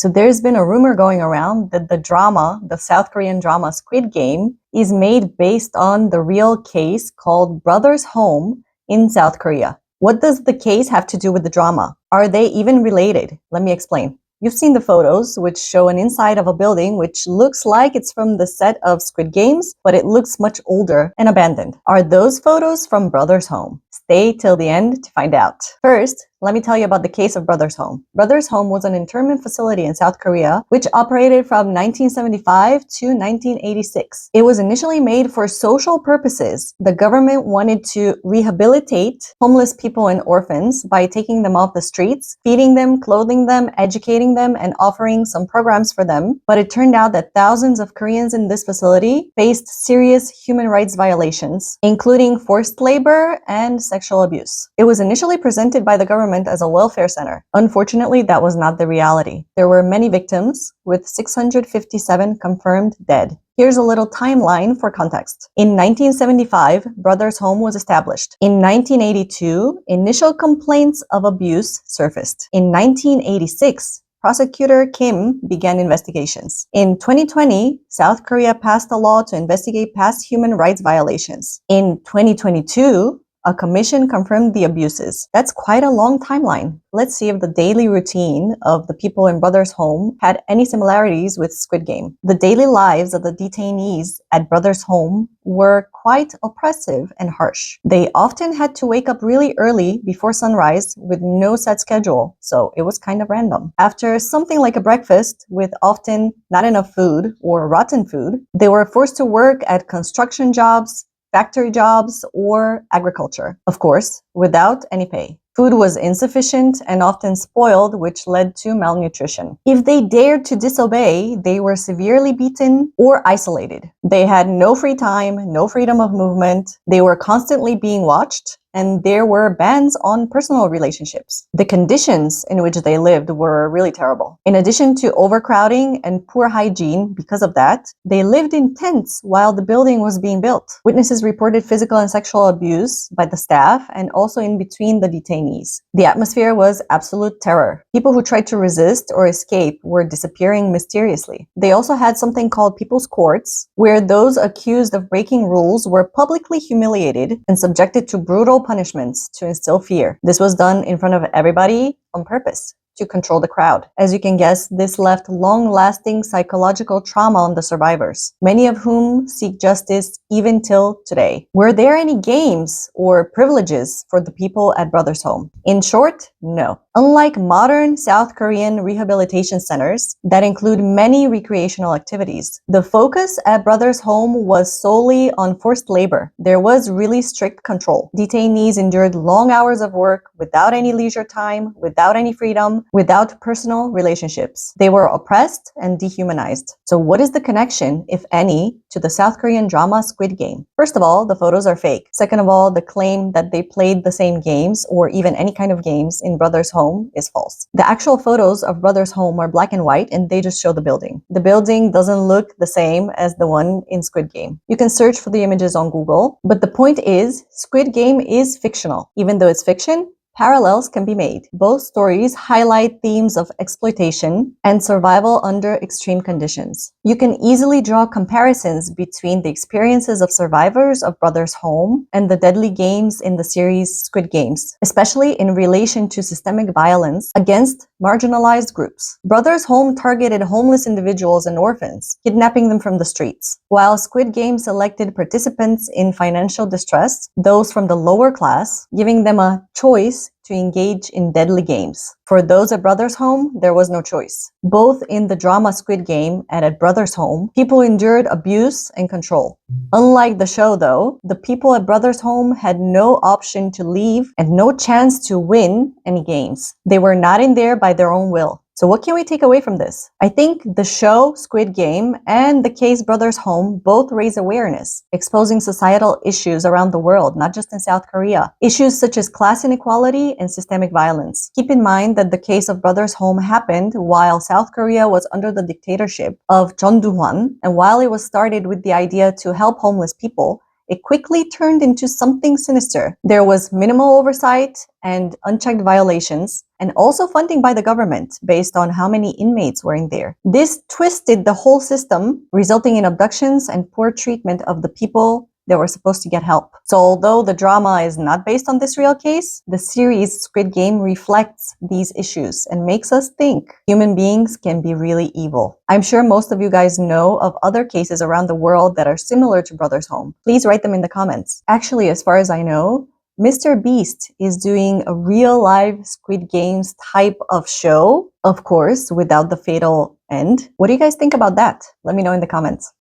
So there's been a rumor going around that the South Korean drama Squid Game, is made based on the real case called Brothers Home in South Korea. What does the case have to do with the drama? Are they even related? Let me explain. You've seen the photos, which show an inside of a building which looks like it's from the set of Squid Games, but it looks much older and abandoned. Are those photos from Brothers Home? Stay till the end to find out. First, let me tell you about the case of Brothers Home. Brothers Home was an internment facility in South Korea, which operated from 1975 to 1986. It was initially made for social purposes. The government wanted to rehabilitate homeless people and orphans by taking them off the streets, feeding them, clothing them, educating them, and offering some programs for them. But it turned out that thousands of Koreans in this facility faced serious human rights violations, including forced labor and sexual abuse. It was initially presented by the government as a welfare center. Unfortunately, that was not the reality. There were many victims, with 657 confirmed dead. Here's a little timeline for context. In 1975, Brothers Home was established. In 1982, initial complaints of abuse surfaced. In 1986, Prosecutor Kim began investigations. In 2020, South Korea passed a law to investigate past human rights violations. In 2022, a commission confirmed the abuses. That's quite a long timeline. Let's see if the daily routine of the people in Brothers Home had any similarities with Squid Game. The daily lives of the detainees at Brothers Home were quite oppressive and harsh. They often had to wake up really early before sunrise with no set schedule, so it was kind of random. After something like a breakfast with often not enough food or rotten food, they were forced to work at construction jobs, factory jobs, or agriculture. Of course, without any pay. Food was insufficient and often spoiled, which led to malnutrition. If they dared to disobey, they were severely beaten or isolated. They had no free time, no freedom of movement. They were constantly being watched, and there were bans on personal relationships. The conditions in which they lived were really terrible. In addition to overcrowding and poor hygiene because of that, they lived in tents while the building was being built. Witnesses reported physical and sexual abuse by the staff and also in between the detainees. The atmosphere was absolute terror. People who tried to resist or escape were disappearing mysteriously. They also had something called people's courts, where those accused of breaking rules were publicly humiliated and subjected to brutal punishments to instill fear. This was done in front of everybody on purpose to control the crowd. As you can guess, this left long-lasting psychological trauma on the survivors, many of whom seek justice even till today. Were there any games or privileges for the people at Brothers Home? In short, no. Unlike modern South Korean rehabilitation centers that include many recreational activities, the focus at Brothers Home was solely on forced labor. There was really strict control. Detainees endured long hours of work without any leisure time, without any freedom, without personal relationships. They were oppressed and dehumanized. So what is the connection, if any, to the South Korean drama Squid Game? First of all, the photos are fake. Second of all, the claim that they played the same games or even any kind of games in Brothers Home is false. The actual photos of Brothers Home are black and white and they just show the building. The building doesn't look the same as the one in Squid Game. You can search for the images on Google, but the point is, Squid Game is fictional. Even though it's fiction, parallels can be made. Both stories highlight themes of exploitation and survival under extreme conditions. You can easily draw comparisons between the experiences of survivors of Brothers Home and the deadly games in the series Squid Games, especially in relation to systemic violence against marginalized groups. Brothers Home targeted homeless individuals and orphans, kidnapping them from the streets, while Squid Game selected participants in financial distress, those from the lower class, giving them a choice to engage in deadly games. For those at Brothers Home, there was no choice. Both in the drama Squid Game and at Brothers Home, people endured abuse and control. Unlike the show though, the people at Brothers Home had no option to leave and no chance to win any games. They were not in there by their own will. So what can we take away from this? I think the show Squid Game and the case Brothers Home both raise awareness, exposing societal issues around the world, not just in South Korea. Issues such as class inequality and systemic violence. Keep in mind that the case of Brothers Home happened while South Korea was under the dictatorship of Jeon Do-hwan, and while it was started with the idea to help homeless people, it quickly turned into something sinister. There was minimal oversight and unchecked violations, and also funding by the government based on how many inmates were in there. This twisted the whole system, resulting in abductions and poor treatment of the people that were supposed to get help. So although the drama is not based on this real case, the series Squid Game reflects these issues and makes us think human beings can be really evil. I'm sure most of you guys know of other cases around the world that are similar to Brothers Home. Please write them in the comments. Actually, as far as I know, Mr. Beast is doing a real live Squid Games type of show, of course, without the fatal end. What do you guys think about that? Let me know in the comments.